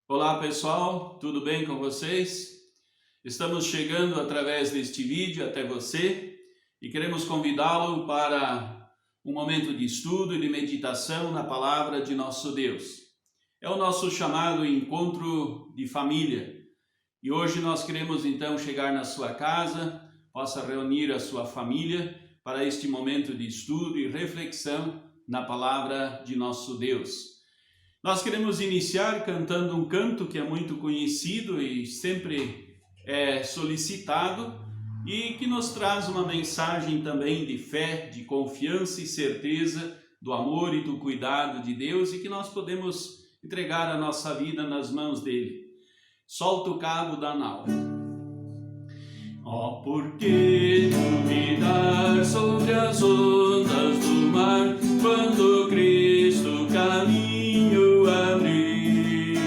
Olá pessoal, tudo bem com vocês? Estamos chegando através deste vídeo até você e queremos convidá-lo para um momento de estudo e de meditação na palavra de nosso Deus. É o nosso chamado encontro de família e hoje nós queremos então chegar na sua casa, possa reunir a sua família para este momento de estudo e reflexão na palavra de nosso Deus. Nós queremos iniciar cantando um canto que é muito conhecido e sempre é solicitado e que nos traz uma mensagem também de fé, de confiança e certeza do amor e do cuidado de Deus e que nós podemos entregar a nossa vida nas mãos dele. Solta o cabo da nau. Ó, por que duvidar sobre as ondas do mar quando Cristo caminho abriu?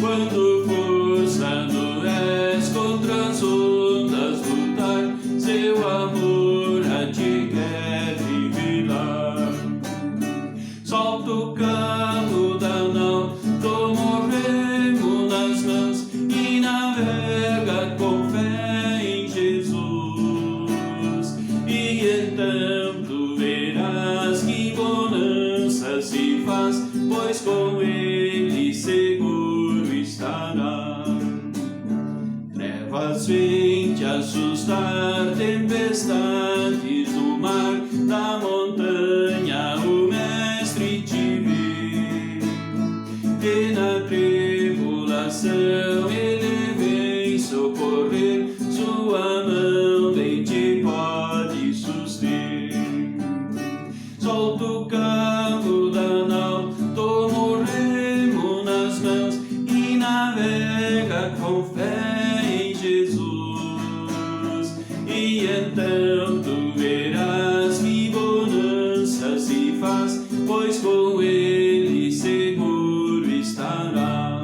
Quando forçado és contra as ondas lutar, seu amor a ti quer revelar. Solta o cabo da nau, toma o remo nas mãos e navega com fé em Jesus. E então tu verás que bonança se faz, pois com ele seguro estará. Trevas vêm te assustar, tempestades do mar, da montanha o Mestre te vê. E na tribulação ele vem socorrer, sua mão bem te pode suster. Solta o cabo da nau, toma o remo nas mãos e navega com fé em Jesus. E então tu verás que bonança se faz, pois com ele seguro estará.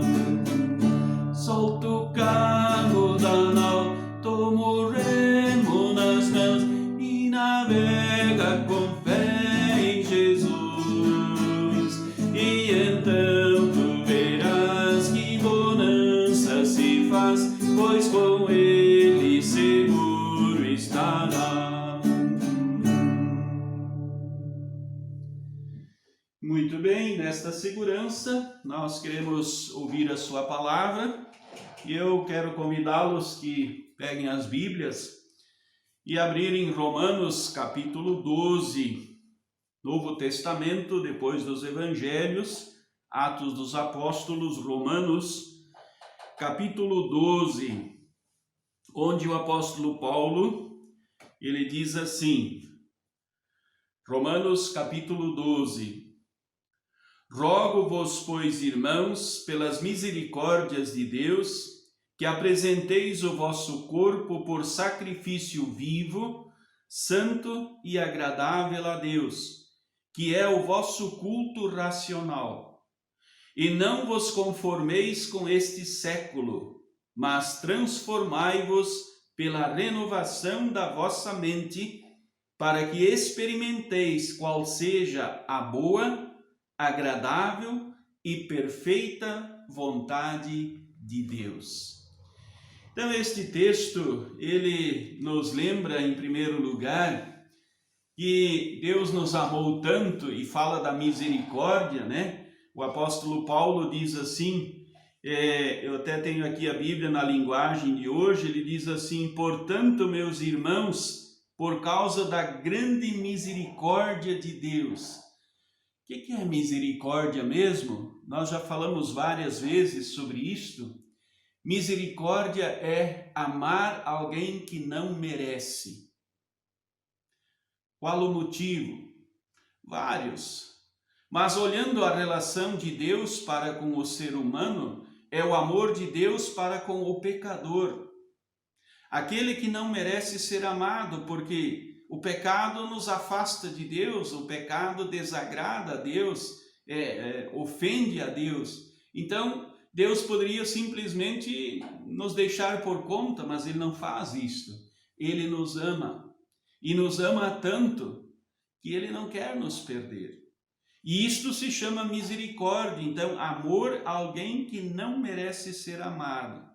Solta o cabo da nau, toma o remo nas mãos e navega com fé em Jesus. E então tu verás que bonança se faz, pois com ele seguro estará. Muito bem, nesta segurança nós queremos ouvir a sua palavra e eu quero convidá-los que peguem as Bíblias e abrirem Romanos capítulo 12, Novo Testamento, depois dos Evangelhos, Atos dos Apóstolos, Romanos capítulo 12, onde o apóstolo Paulo, ele diz assim, Romanos capítulo 12, rogo-vos, pois, irmãos, pelas misericórdias de Deus, que apresenteis o vosso corpo por sacrifício vivo, santo e agradável a Deus, que é o vosso culto racional. E não vos conformeis com este século, mas transformai-vos pela renovação da vossa mente, para que experimenteis qual seja a boa, agradável e perfeita vontade de Deus. Então este texto, ele nos lembra em primeiro lugar que Deus nos amou tanto e fala da misericórdia, né? O apóstolo Paulo diz assim, eu até tenho aqui a Bíblia na linguagem de hoje, ele diz assim, portanto, meus irmãos, por causa da grande misericórdia de Deus. O que é misericórdia mesmo? Nós já falamos várias vezes sobre isto. Misericórdia é amar alguém que não merece. Qual o motivo? Vários. Mas olhando a relação de Deus para com o ser humano, é o amor de Deus para com o pecador. Aquele que não merece ser amado, porque o pecado nos afasta de Deus, o pecado desagrada a Deus, ofende a Deus. Então, Deus poderia simplesmente nos deixar por conta, mas Ele não faz isto. Ele nos ama, e nos ama tanto que Ele não quer nos perder. E isto se chama misericórdia. Então, amor a alguém que não merece ser amado.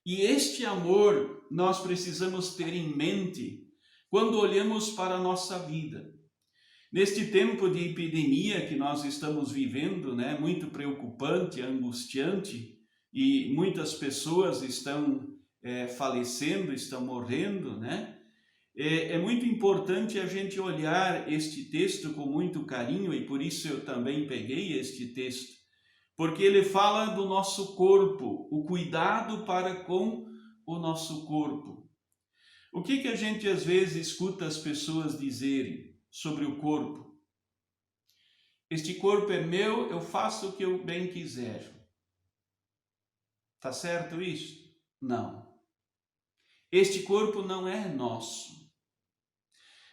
E este amor nós precisamos ter em mente quando olhamos para a nossa vida. Neste tempo de epidemia que nós estamos vivendo, né, muito preocupante, angustiante, e muitas pessoas estão falecendo, estão morrendo, né? É muito importante a gente olhar este texto com muito carinho, e por isso eu também peguei este texto, porque ele fala do nosso corpo, o cuidado para com o nosso corpo. O que a gente às vezes escuta as pessoas dizerem sobre o corpo? Este corpo é meu, eu faço o que eu bem quiser. Tá certo isso? Não. Este corpo não é nosso.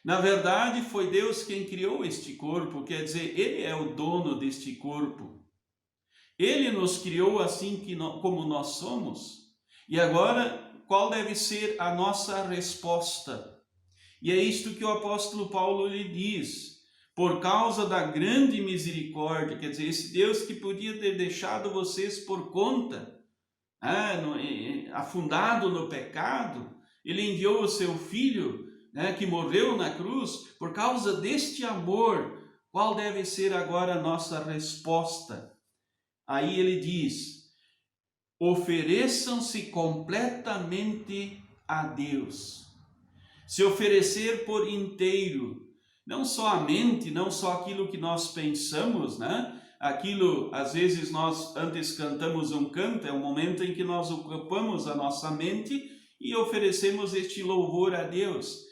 Na verdade, foi Deus quem criou este corpo, quer dizer, Ele é o dono deste corpo. Ele nos criou assim como nós somos. E agora, qual deve ser a nossa resposta? E é isto que o apóstolo Paulo lhe diz. Por causa da grande misericórdia, quer dizer, esse Deus que podia ter deixado vocês por conta, afundado no pecado, Ele enviou o seu Filho, que morreu na cruz. Por causa deste amor, qual deve ser agora a nossa resposta? Aí ele diz: ofereçam-se completamente a Deus. Se oferecer por inteiro, não só a mente, não só aquilo que nós pensamos, né? Aquilo, às vezes nós antes cantamos um canto, é o momento em que nós ocupamos a nossa mente e oferecemos este louvor a Deus.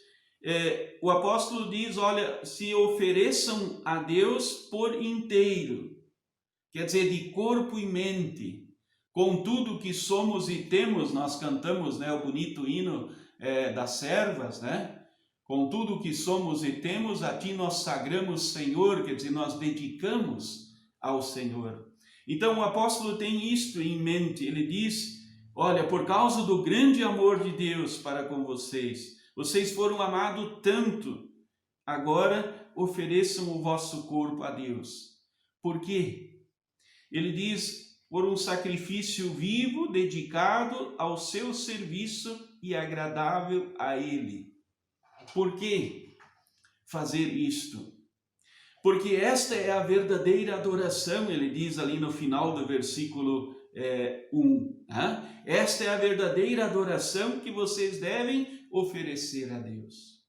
O apóstolo diz, olha, se ofereçam a Deus por inteiro, quer dizer, de corpo e mente, com tudo que somos e temos. Nós cantamos, né, o bonito hino das servas, né? Com tudo que somos e temos, a Ti nós sagramos, Senhor, quer dizer, nós dedicamos ao Senhor. Então o apóstolo tem isto em mente. Ele diz, olha, por causa do grande amor de Deus para com vocês, vocês foram amados tanto, agora ofereçam o vosso corpo a Deus. Por quê? Ele diz, por um sacrifício vivo, dedicado ao seu serviço e agradável a Ele. Por que fazer isto? Porque esta é a verdadeira adoração, ele diz ali no final do versículo 1. Esta é a verdadeira adoração que vocês devem oferecer a Deus.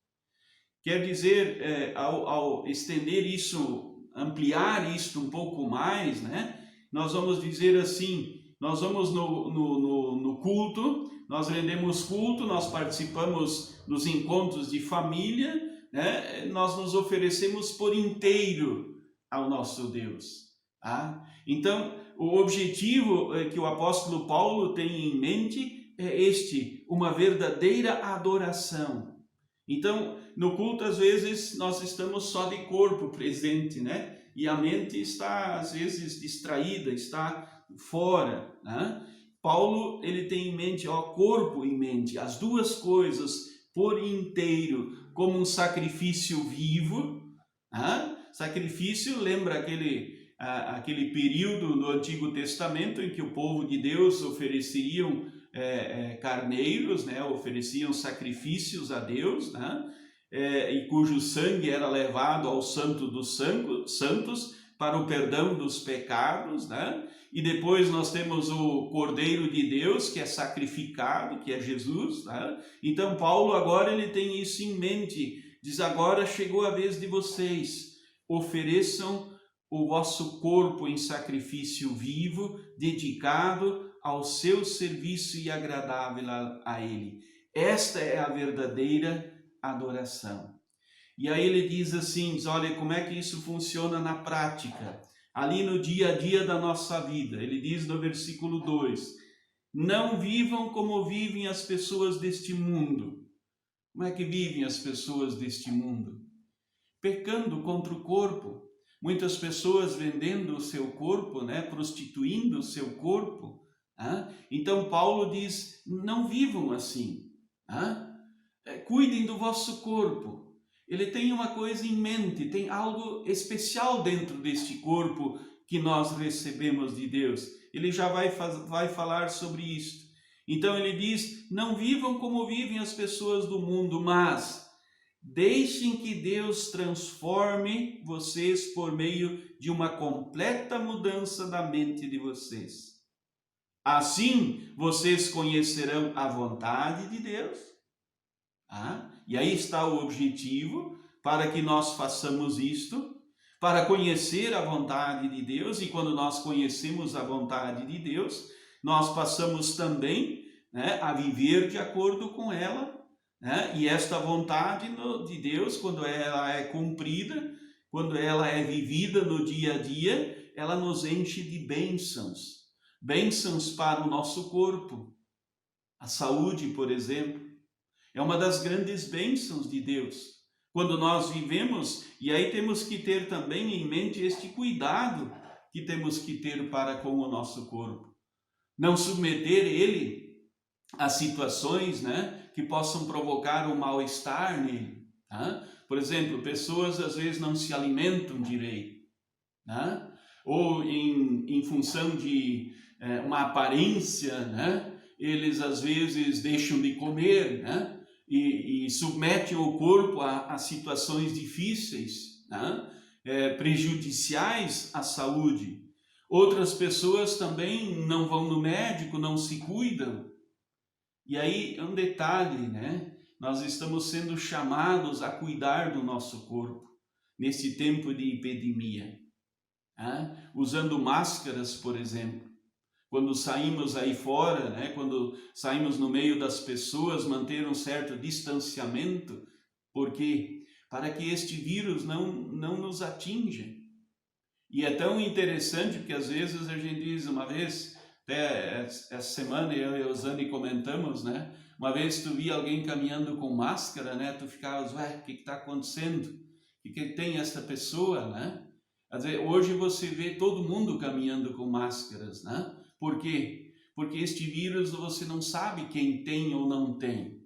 Quer dizer, ao estender isso, ampliar isto um pouco mais, né? Nós vamos dizer assim, nós vamos no culto, nós rendemos culto, nós participamos dos encontros de família, né? Nós nos oferecemos por inteiro ao nosso Deus. Então, o objetivo que o apóstolo Paulo tem em mente é este, uma verdadeira adoração. Então, no culto, às vezes, nós estamos só de corpo presente, né? E a mente está, às vezes, distraída, está fora, né? Paulo, ele tem em mente, corpo e mente, as duas coisas por inteiro, como um sacrifício vivo. Sacrifício lembra aquele período do Antigo Testamento em que o povo de Deus ofereciam carneiros, né? Ofereciam sacrifícios a Deus, né? E cujo sangue era levado ao Santo dos Santos para o perdão dos pecados, né? E depois nós temos o Cordeiro de Deus, que é sacrificado, que é Jesus, né? Então Paulo agora ele tem isso em mente, diz, agora chegou a vez de vocês, ofereçam o vosso corpo em sacrifício vivo, dedicado ao seu serviço e agradável a Ele. Esta é a verdadeira adoração. E aí ele diz assim, olha, como é que isso funciona na prática? Ali no dia a dia da nossa vida. Ele diz no versículo 2, não vivam como vivem as pessoas deste mundo. Como é que vivem as pessoas deste mundo? Pecando contra o corpo. Muitas pessoas vendendo o seu corpo, né? Prostituindo o seu corpo. Então Paulo diz, não vivam assim. Cuidem do vosso corpo. ele tem uma coisa em mente, tem algo especial dentro deste corpo que nós recebemos de Deus. Ele já vai falar sobre isso. Então ele diz, não vivam como vivem as pessoas do mundo, mas deixem que Deus transforme vocês por meio de uma completa mudança da mente de vocês. Assim, vocês conhecerão a vontade de Deus. E aí está o objetivo para que nós façamos isto, para conhecer a vontade de Deus. E quando nós conhecemos a vontade de Deus, nós passamos também, né, a viver de acordo com ela. E esta vontade de Deus, quando ela é cumprida, quando ela é vivida no dia a dia, ela nos enche de bênçãos. Bênçãos para o nosso corpo. A saúde, por exemplo, é uma das grandes bênçãos de Deus. Quando nós vivemos, e aí temos que ter também em mente este cuidado que temos que ter para com o nosso corpo. Não submeter ele a situações, né, que possam provocar um mal-estar nele. Por exemplo, pessoas às vezes não se alimentam direito, ou em função de uma aparência, né, eles às vezes deixam de comer, né, e submetem o corpo a situações difíceis, prejudiciais à saúde. Outras pessoas também não vão no médico, não se cuidam. E aí, um detalhe, né? Nós estamos sendo chamados a cuidar do nosso corpo nesse tempo de epidemia. Usando máscaras, por exemplo. Quando saímos aí fora, né? Quando saímos no meio das pessoas, manter um certo distanciamento. Por quê? Para que este vírus não nos atinja. E é tão interessante porque às vezes a gente diz, uma vez, até essa semana eu e a Osane comentamos, né? Uma vez tu via alguém caminhando com máscara, né? Tu ficavas, o que está acontecendo? O que tem esta pessoa, né? Quer dizer, hoje você vê todo mundo caminhando com máscaras, né? Por quê? Porque este vírus você não sabe quem tem ou não tem.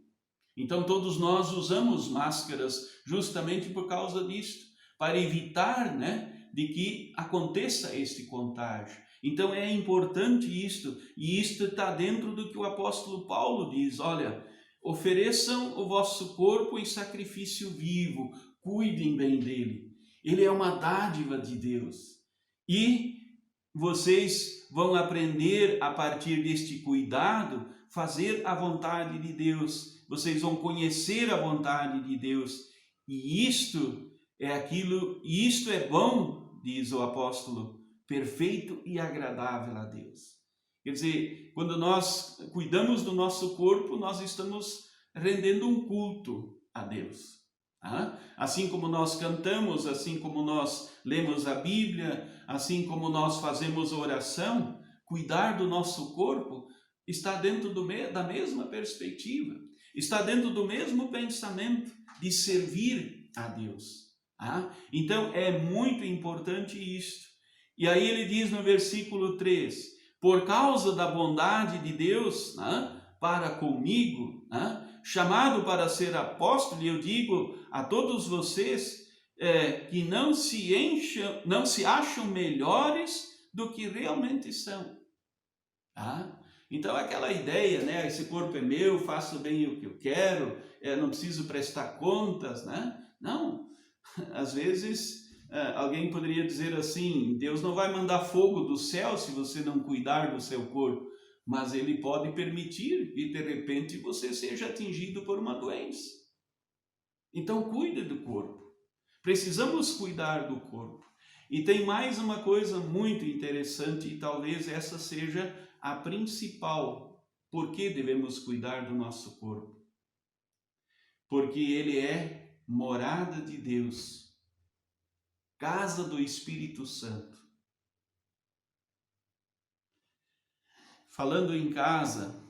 Então todos nós usamos máscaras justamente por causa disso, para evitar, né, de que aconteça este contágio. Então é importante isto, e isto está dentro do que o apóstolo Paulo diz, olha, ofereçam o vosso corpo em sacrifício vivo, cuidem bem dele. Ele é uma dádiva de Deus. E vocês vão aprender a partir deste cuidado, fazer a vontade de Deus. Vocês vão conhecer a vontade de Deus. E isto é bom, diz o apóstolo, perfeito e agradável a Deus. Quer dizer, quando nós cuidamos do nosso corpo, nós estamos rendendo um culto a Deus. Assim como nós cantamos, assim como nós lemos a Bíblia, assim como nós fazemos oração, cuidar do nosso corpo está dentro da mesma perspectiva, está dentro do mesmo pensamento de servir a Deus. Então é muito importante isto. E aí ele diz no versículo 3, por causa da bondade de Deus para comigo, chamado para ser apóstolo, e eu digo a todos vocês que não se acham melhores do que realmente são. Então aquela ideia, né? Esse corpo é meu, faço bem o que eu quero, não preciso prestar contas, né? Não, às vezes alguém poderia dizer assim, Deus não vai mandar fogo do céu se você não cuidar do seu corpo, mas Ele pode permitir que de repente você seja atingido por uma doença. Então cuide do corpo, precisamos cuidar do corpo. E tem mais uma coisa muito interessante, e talvez essa seja a principal, por que devemos cuidar do nosso corpo? Porque ele é morada de Deus, casa do Espírito Santo. Falando em casa,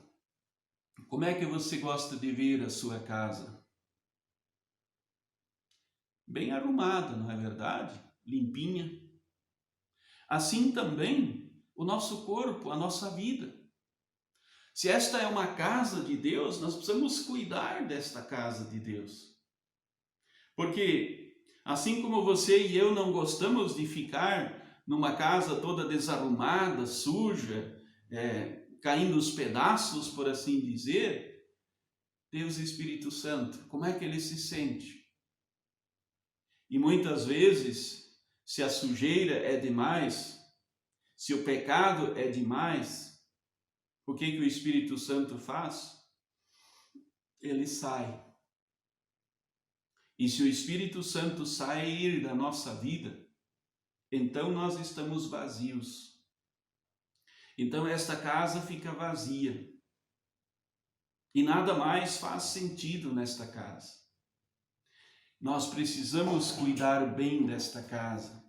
como é que você gosta de ver a sua casa? Bem arrumada, não é verdade? Limpinha. Assim também o nosso corpo, a nossa vida. Se esta é uma casa de Deus, nós precisamos cuidar desta casa de Deus. Porque assim como você e eu não gostamos de ficar numa casa toda desarrumada, suja, caindo os pedaços, por assim dizer, Deus Espírito Santo, como é que ele se sente? E muitas vezes, se a sujeira é demais, se o pecado é demais, o que o Espírito Santo faz? Ele sai. E se o Espírito Santo sair da nossa vida, então nós estamos vazios. Então esta casa fica vazia. E nada mais faz sentido nesta casa. Nós precisamos cuidar bem desta casa.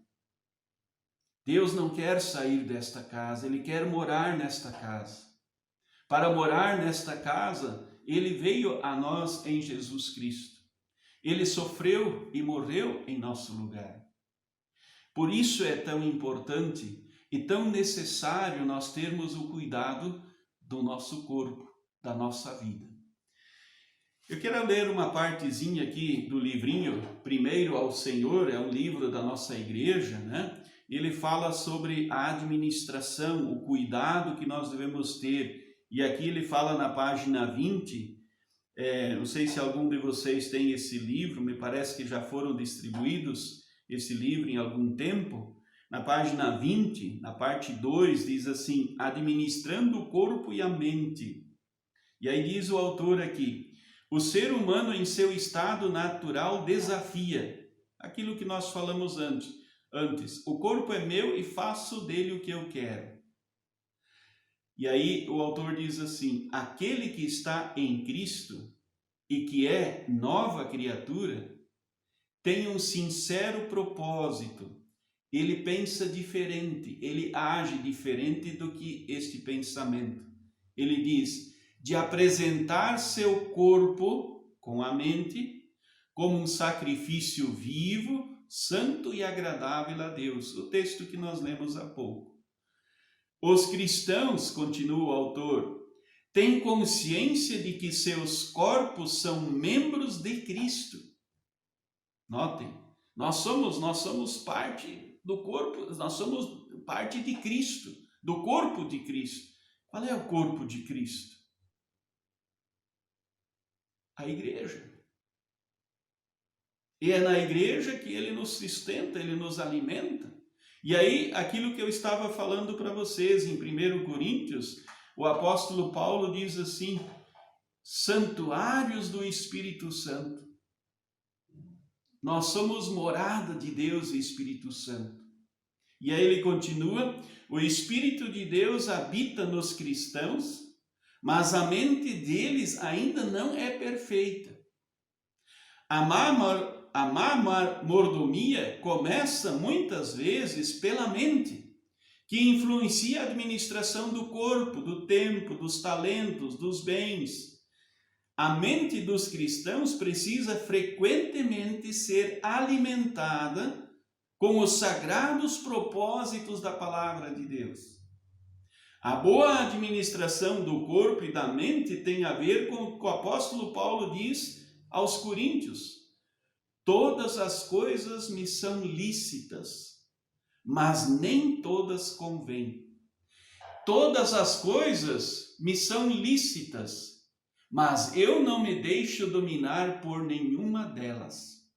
Deus não quer sair desta casa, Ele quer morar nesta casa. Para morar nesta casa, Ele veio a nós em Jesus Cristo. Ele sofreu e morreu em nosso lugar. Por isso é tão importante e tão necessário nós termos o cuidado do nosso corpo, da nossa vida. Eu quero ler uma partezinha aqui do livrinho Primeiro ao Senhor, é um livro da nossa igreja, né? Ele fala sobre a administração, o cuidado que nós devemos ter. E aqui ele fala na página 20, não sei se algum de vocês tem esse livro, me parece que já foram distribuídos esse livro em algum tempo. Na página 20, na parte 2, diz assim, administrando o corpo e a mente. E aí diz o autor aqui, o ser humano em seu estado natural desafia aquilo que nós falamos antes. O corpo é meu e faço dele o que eu quero. E aí o autor diz assim, aquele que está em Cristo e que é nova criatura, tem um sincero propósito. Ele pensa diferente, ele age diferente do que este pensamento. Ele diz, de apresentar seu corpo com a mente como um sacrifício vivo, santo e agradável a Deus. O texto que nós lemos há pouco. Os cristãos, continua o autor, têm consciência de que seus corpos são membros de Cristo. Notem, nós somos parte do corpo, nós somos parte de Cristo, do corpo de Cristo. Qual é o corpo de Cristo? A igreja. E é na igreja que ele nos sustenta, ele nos alimenta. E aí, aquilo que eu estava falando para vocês em 1 Coríntios, o apóstolo Paulo diz assim, santuários do Espírito Santo. Nós somos morada de Deus e Espírito Santo. E aí ele continua, o Espírito de Deus habita nos cristãos, mas a mente deles ainda não é perfeita. A má mordomia começa muitas vezes pela mente, que influencia a administração do corpo, do tempo, dos talentos, dos bens. A mente dos cristãos precisa frequentemente ser alimentada com os sagrados propósitos da palavra de Deus. A boa administração do corpo e da mente tem a ver com o que o apóstolo Paulo diz aos coríntios. Todas as coisas me são lícitas, mas nem todas convêm. Todas as coisas me são lícitas, mas eu não me deixo dominar por nenhuma delas.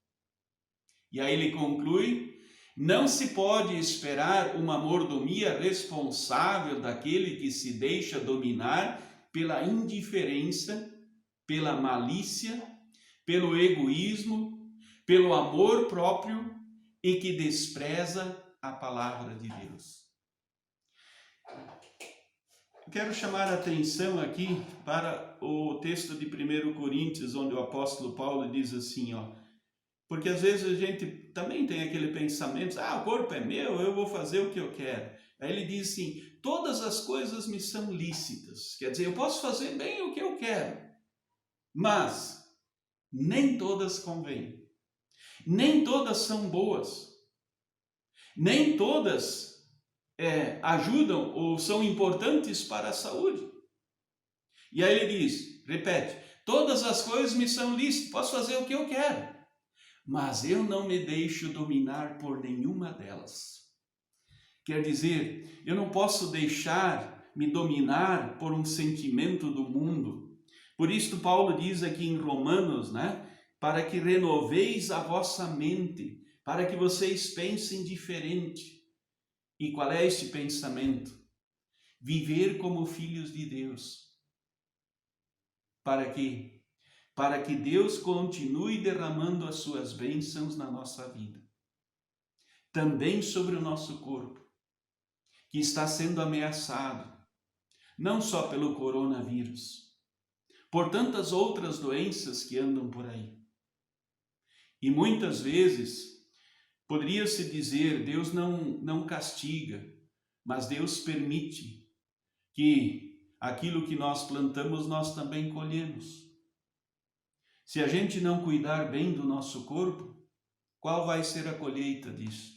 E aí ele conclui, não se pode esperar uma mordomia responsável daquele que se deixa dominar pela indiferença, pela malícia, pelo egoísmo, pelo amor próprio e que despreza a palavra de Deus. Quero chamar a atenção aqui para o texto de 1 Coríntios, onde o apóstolo Paulo diz assim, porque às vezes a gente também tem aquele pensamento, o corpo é meu, eu vou fazer o que eu quero. Aí ele diz assim, todas as coisas me são lícitas, quer dizer, eu posso fazer bem o que eu quero, mas nem todas convêm, nem todas são boas, nem todas ajudam ou são importantes para a saúde. E aí ele diz, repete, todas as coisas me são lícitas, posso fazer o que eu quero, mas eu não me deixo dominar por nenhuma delas. Quer dizer, eu não posso deixar me dominar por um sentimento do mundo. Por isso Paulo diz aqui em Romanos, para que renoveis a vossa mente, para que vocês pensem diferente. E qual é este pensamento? Viver como filhos de Deus. Para quê? Para que Deus continue derramando as suas bênçãos na nossa vida. Também sobre o nosso corpo, que está sendo ameaçado, não só pelo coronavírus, por tantas outras doenças que andam por aí. E muitas vezes, poderia-se dizer, Deus não castiga, mas Deus permite que aquilo que nós plantamos, nós também colhemos. Se a gente não cuidar bem do nosso corpo, qual vai ser a colheita disso?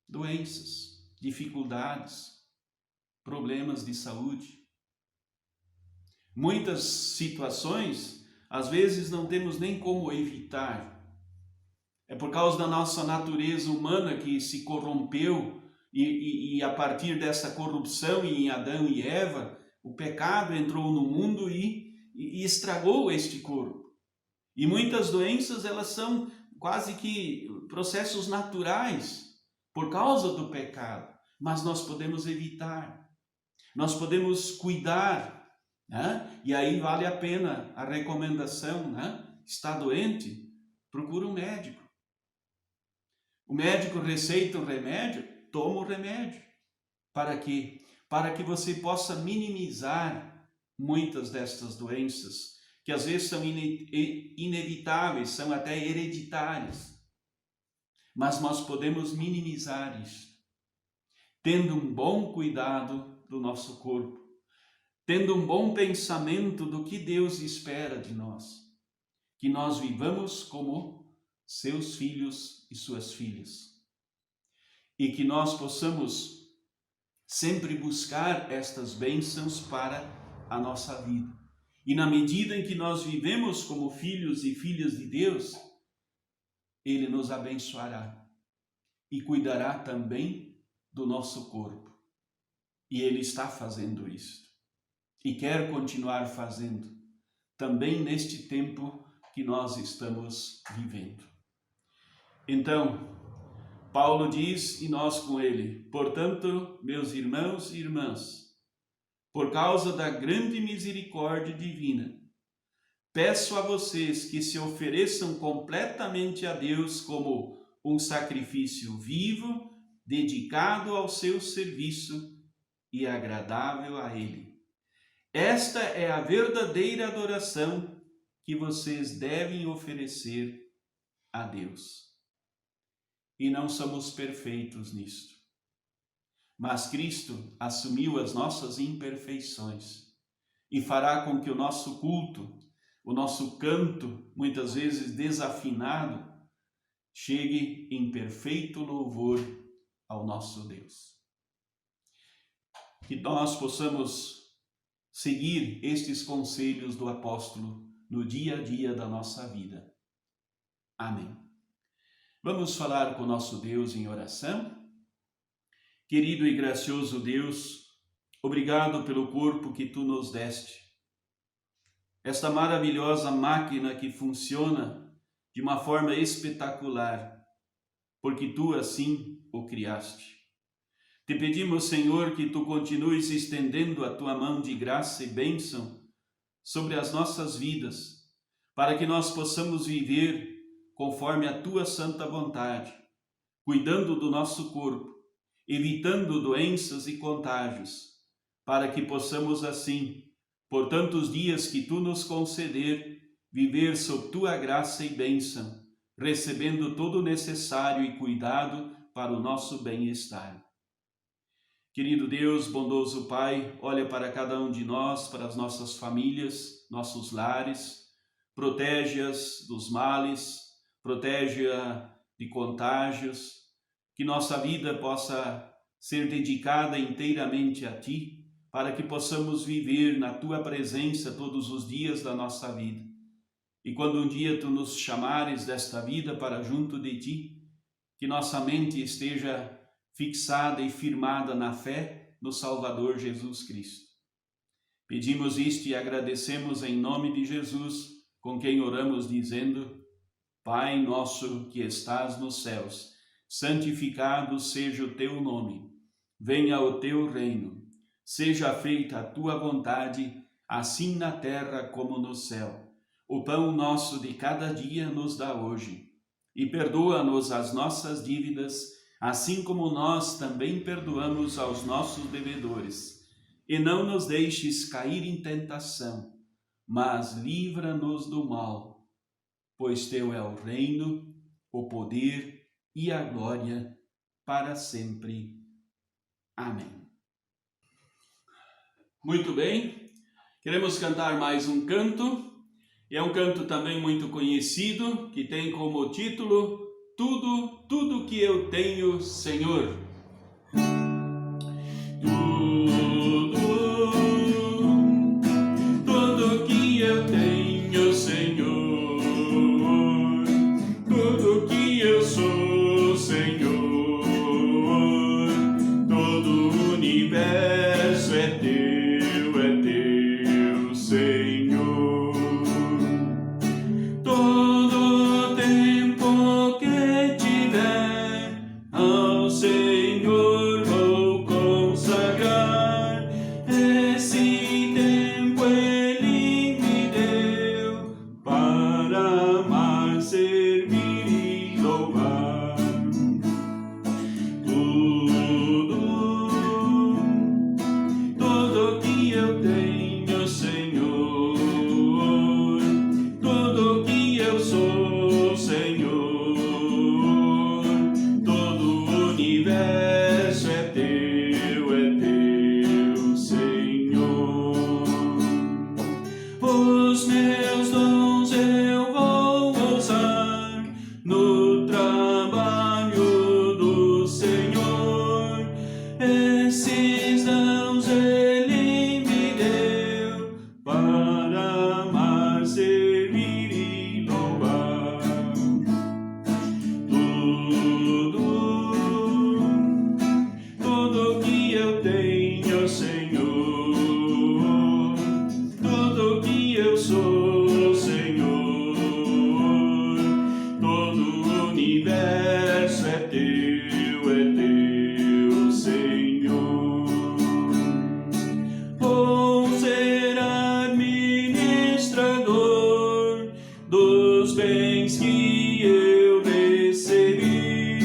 Doenças, dificuldades, problemas de saúde. Muitas situações, às vezes, não temos nem como evitar. É por causa da nossa natureza humana que se corrompeu e a partir dessa corrupção em Adão e Eva, o pecado entrou no mundo e estragou este corpo. E muitas doenças, elas são quase que processos naturais por causa do pecado, mas nós podemos evitar, nós podemos cuidar, E aí vale a pena a recomendação, Está doente? Procura um médico. O médico receita o remédio, toma o remédio. Para quê? Para que você possa minimizar muitas destas doenças, que às vezes são inevitáveis, são até hereditárias. Mas nós podemos minimizar isso, tendo um bom cuidado do nosso corpo, tendo um bom pensamento do que Deus espera de nós, que nós vivamos como seus filhos e suas filhas, e que nós possamos sempre buscar estas bênçãos para a nossa vida. E na medida em que nós vivemos como filhos e filhas de Deus, Ele nos abençoará e cuidará também do nosso corpo. E Ele está fazendo isso e quer continuar fazendo também neste tempo que nós estamos vivendo. Então, Paulo diz, e nós com ele: portanto, meus irmãos e irmãs, por causa da grande misericórdia divina, peço a vocês que se ofereçam completamente a Deus como um sacrifício vivo, dedicado ao seu serviço e agradável a Ele. Esta é a verdadeira adoração que vocês devem oferecer a Deus. E não somos perfeitos nisto, mas Cristo assumiu as nossas imperfeições e fará com que o nosso culto, o nosso canto, muitas vezes desafinado, chegue em perfeito louvor ao nosso Deus. Que nós possamos seguir estes conselhos do apóstolo no dia a dia da nossa vida. Amém. Vamos falar com o nosso Deus em oração? Querido e gracioso Deus, obrigado pelo corpo que Tu nos deste. Esta maravilhosa máquina que funciona de uma forma espetacular, porque Tu assim o criaste. Te pedimos, Senhor, que Tu continues estendendo a Tua mão de graça e bênção sobre as nossas vidas, para que nós possamos viver conforme a Tua santa vontade, cuidando do nosso corpo, evitando doenças e contágios, para que possamos assim, por tantos dias que Tu nos conceder, viver sob Tua graça e bênção, recebendo todo o necessário e cuidado para o nosso bem-estar. Querido Deus, bondoso Pai, olha para cada um de nós, para as nossas famílias, nossos lares, protege-as dos males, protege-a de contágios, que nossa vida possa ser dedicada inteiramente a Ti, para que possamos viver na Tua presença todos os dias da nossa vida e quando um dia Tu nos chamares desta vida para junto de Ti, que nossa mente esteja fixada e firmada na fé no Salvador Jesus Cristo. Pedimos isto e agradecemos em nome de Jesus, com quem oramos dizendo: Pai nosso que estás nos céus, santificado seja o Teu nome. Venha o Teu reino. Seja feita a Tua vontade, assim na terra como no céu. O pão nosso de cada dia nos dá hoje. E perdoa-nos as nossas dívidas, assim como nós também perdoamos aos nossos devedores. E não nos deixes cair em tentação, mas livra-nos do mal. Pois Teu é o reino, o poder e a glória para sempre. Amém. Muito bem, queremos cantar mais um canto. É um canto também muito conhecido, que tem como título Tudo que eu tenho, Senhor. Tudo que eu tenho, Senhor. Tudo que eu sou, Senhor. Todo o universo é teu, Senhor. Todo tempo que tiver, ao Senhor vou consagrar. Esse tempo Ele me deu para amar, servir e louvar. Tudo que eu tenho, Senhor. Tudo que eu sou, Senhor. Todo o universo é teu, Senhor. Os meus dons eu vou usar no trabalho do Senhor. Esses dons Ele me deu para amar, servir e louvar. Tudo que eu tenho, Senhor. Tudo que eu sou, Senhor. Todo o universo é teu, Senhor. Vou ser administrador dos bens que eu recebi,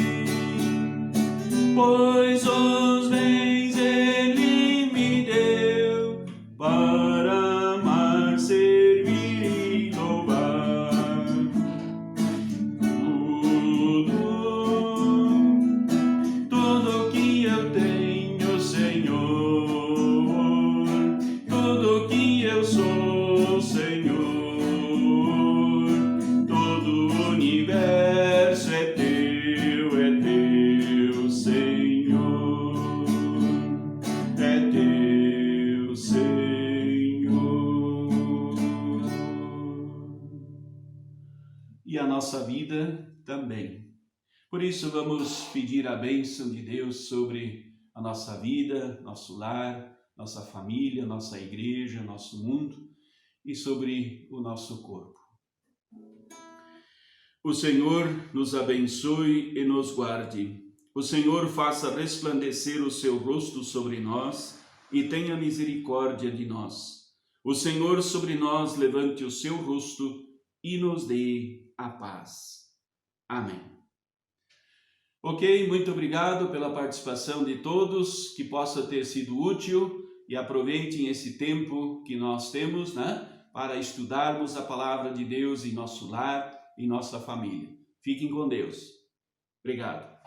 pois os bens Ele me deu para amar, servir e louvar. Tudo que eu tenho, Senhor. Tudo que eu sou, Senhor. Todo o universo é teu, Senhor. É teu, Senhor. E a nossa vida também. Por isso vamos pedir a bênção de Deus sobre a nossa vida, nosso lar, nossa família, nossa igreja, nosso mundo e sobre o nosso corpo. O Senhor nos abençoe e nos guarde. O Senhor faça resplandecer o seu rosto sobre nós e tenha misericórdia de nós. O Senhor sobre nós levante o seu rosto e nos dê a paz. Amém. Ok, muito obrigado pela participação de todos, que possa ter sido útil e aproveitem esse tempo que nós temos, para estudarmos a palavra de Deus em nosso lar, em nossa família. Fiquem com Deus. Obrigado.